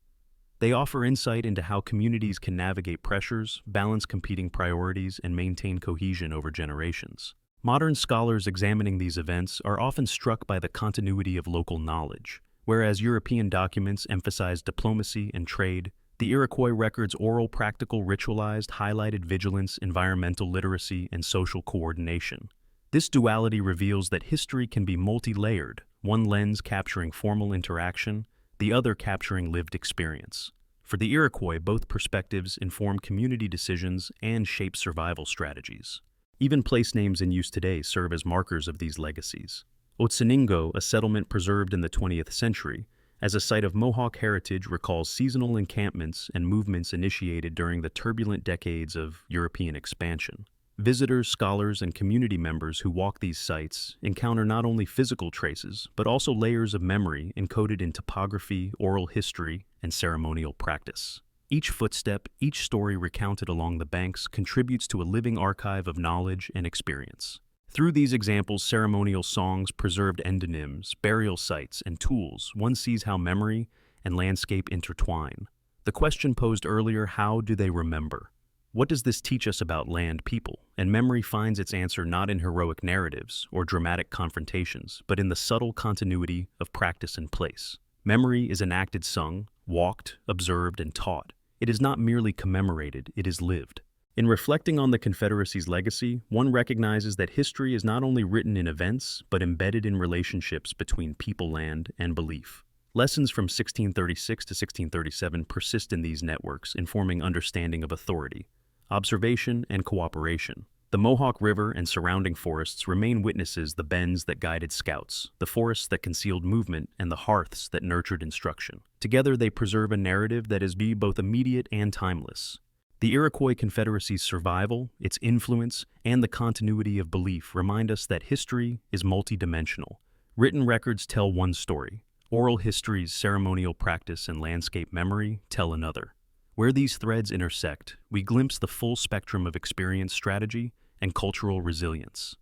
They offer insight into how communities can navigate pressures, balance competing priorities, and maintain cohesion over generations. Modern scholars examining these events are often struck by the continuity of local knowledge. Whereas European documents emphasize diplomacy and trade, the Iroquois records oral, practical, ritualized, highlighted vigilance, environmental literacy, and social coordination. This duality reveals that history can be multi-layered, one lens capturing formal interaction, the other capturing lived experience. For the Iroquois, both perspectives inform community decisions and shape survival strategies. Even place names in use today serve as markers of these legacies. Otsaningo, a settlement preserved in the 20th century, as a site of Mohawk heritage, recalls seasonal encampments and movements initiated during the turbulent decades of European expansion. Visitors, scholars, and community members who walk these sites encounter not only physical traces, but also layers of memory encoded in topography, oral history, and ceremonial practice. Each footstep, each story recounted along the banks contributes to a living archive of knowledge and experience. Through these examples, ceremonial songs, preserved endonyms, burial sites, and tools, one sees how memory and landscape intertwine. The question posed earlier, how do they remember? What does this teach us about land people? And memory finds its answer not in heroic narratives or dramatic confrontations, but in the subtle continuity of practice and place. Memory is enacted, sung, walked, observed, and taught. It is not merely commemorated, it is lived. In reflecting on the Confederacy's legacy, one recognizes that history is not only written in events, but embedded in relationships between people, land, and belief. Lessons from 1636 to 1637 persist in these networks, informing understanding of authority, observation, and cooperation. The Mohawk River and surrounding forests remain witnesses, the bends that guided scouts, the forests that concealed movement, and the hearths that nurtured instruction. Together they preserve a narrative that is both immediate and timeless. The Iroquois Confederacy's survival, its influence, and the continuity of belief remind us that history is multidimensional. Written records tell one story. Oral histories, ceremonial practice, and landscape memory tell another. Where these threads intersect, we glimpse the full spectrum of experience, strategy, and cultural resilience.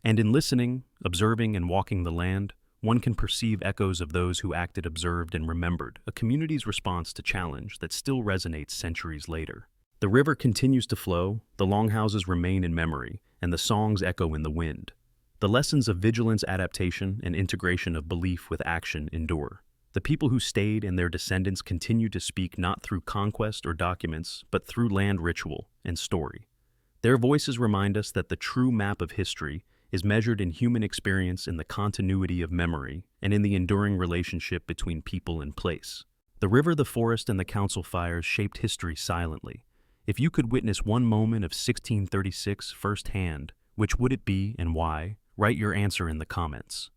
And in listening, observing, and walking the land, one can perceive echoes of those who acted, observed, and remembered, a community's response to challenge that still resonates centuries later. The river continues to flow, the longhouses remain in memory, and the songs echo in the wind. The lessons of vigilance, adaptation, and integration of belief with action endure. The people who stayed and their descendants continue to speak not through conquest or documents, but through land ritual and story. Their voices remind us that the true map of history is measured in human experience, in the continuity of memory, and in the enduring relationship between people and place. The river, the forest, and the council fires shaped history silently. If you could witness one moment of 1636 firsthand, which would it be and why? Write your answer in the comments.